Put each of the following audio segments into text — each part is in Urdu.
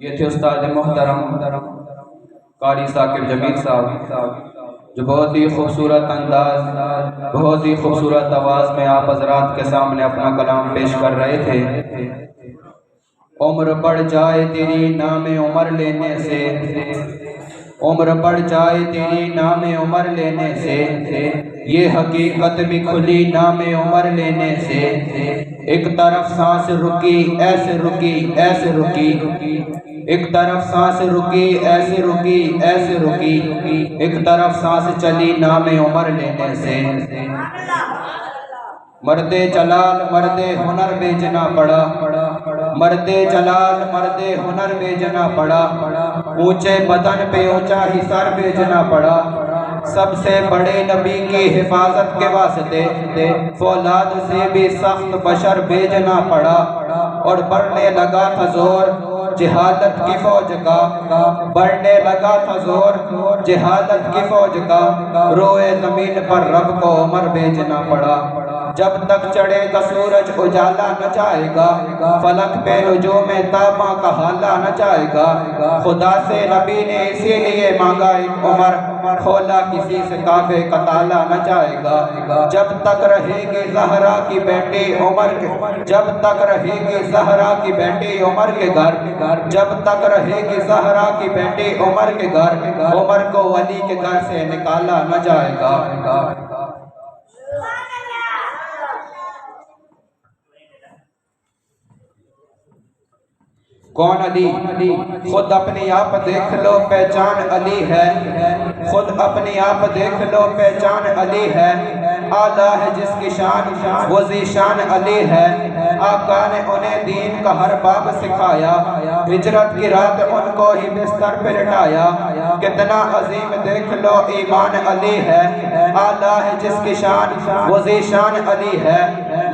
یہ تھے استاد محترم قاری ثاقب جمیل صاحب، جو بہت ہی خوبصورت انداز، بہت ہی خوبصورت آواز میں آپ حضرات کے سامنے اپنا کلام پیش کر رہے تھے۔ عمر بڑھ جائے تیری نام عمر لینے سے، عمر بڑھ جائے تیری نام عمر لینے سے، یہ حقیقت بھی کھلی نام عمر لینے سے۔ ایک طرف سانس رکی ایسے رکی ایسے رکی، ایک طرف سانس رکی ایسے رکی ایسے رکی، ایک طرف سانس چلی نام عمر لینے سے۔ مرد جلال مرد ہنر بیچنا پڑا، مرد جلال مرد ہنر بیچنا پڑا، اونچے بدن پہ اونچا ہی سر بیچنا پڑا۔ سب سے بڑے نبی کی حفاظت کے واسطے فولاد سے بھی سخت بشر بھیجنا پڑا، اور بڑھنے لگا تھا زور جہادت کی فوج کا، بڑھنے لگا تھا زور جہادت کی فوج کا، روئے زمین پر رب کو عمر بھیجنا پڑا۔ جب تک چڑھے گا سورج اجالا نہ جائے گا، فلک پہ نجوم تاباں کا حالا نہ جائے گا۔ خدا سے نبی نے اسی لیے مانگا ایک عمر، کھولا کسی سے کعبے کا تالا نہ جائے گا۔ جب تک رہے گی زہرا کی بیٹی عمر کے، جب تک رہے گی زہرا کی بیٹی عمر کے گھر، جب تک رہے گی زہرا کی بیٹی عمر کے گھر، عمر کو علی کے گھر سے نکالا نہ جائے گا۔ کون علی؟ خود اپنی آپ دیکھ لو پہچان علی ہے، خود اپنی آپ دیکھ لو پہچان علی ہے۔ اعلیٰ ہے جس کی شان وہ ذیشان علی ہے۔ آقا نے انہیں دین کا ہر باب سکھایا، ہجرت کی رات ان کو ہی بستر پہ لٹایا۔ کتنا عظیم دیکھ لو ایمان علی ہے، اعلیٰ ہے جس کی شان وہ ذیشان علی ہے۔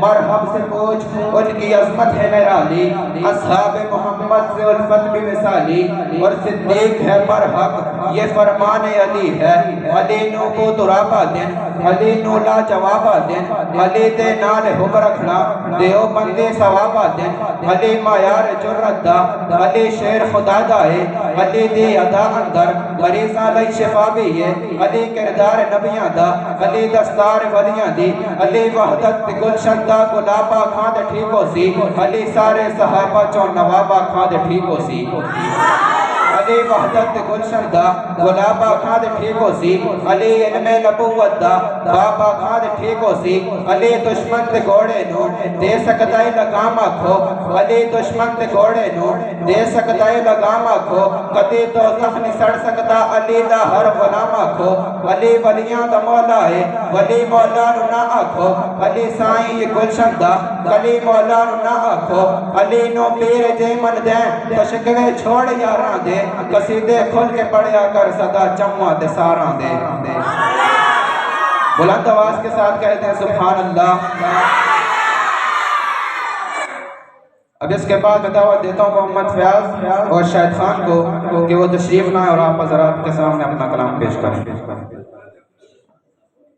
مرحب سے پوچھ ان کی عظمت ہے نرالی، اصحاب محمد سے الفت بھی مثالی، اور صدیق ہے برحق یہ فرمان علی ہے۔ علی نو کو درابہ دن، علی نو لا جوابہ دن، علی دے نال حب رکھنا دیو بندے ثوابہ دن۔ علی معیار جرت دا، علی شیر خدا دائے، علی دی ادا اندر مریضاں لئی شفا بھی ہے۔ علی کردار نبیاں دا، علی دستار ولیاں دی، علی وحدت گلشن دا گلابہ کھاند ٹھیکو سی، علی سارے صحابہ چو نوابہ کھاند ٹھیکو سی۔ علی وحدت گلشن دا گلابہ کھاند ٹھیکو سی، علی علم نبوت دا بابا کھاند ٹھیکو سی۔ علی دشمن تے گھوڑے نو دے سکدائی لگام آکھو، علی دشمن تے گھوڑے نو دے سکدائی لگام آکھو، کدی تو زخنی سڑ سکدا علی دا ہر غلام آکھو۔ علی ولیاں دا مولا ہے ولی مولا نو نہ آکھو، علی سائیں یہ گلشن دا کلی مولا نو نہ آکھو۔ علی نو پیر دے من دیں تشکوے چھوڑ یاراں دے، قصیدے کھل کے پڑھیا کر صدا چموا دے ساراں دے۔ بلند آواز کے ساتھ کہتے ہیں سبحان اللہ۔ اب اس کے بعد میں دعوت دیتا ہوں محمد فیاض اور شاہد خان کو کہ وہ تشریف لائیں اور آپ حضرات کے سامنے اپنا کلام پیش کریں۔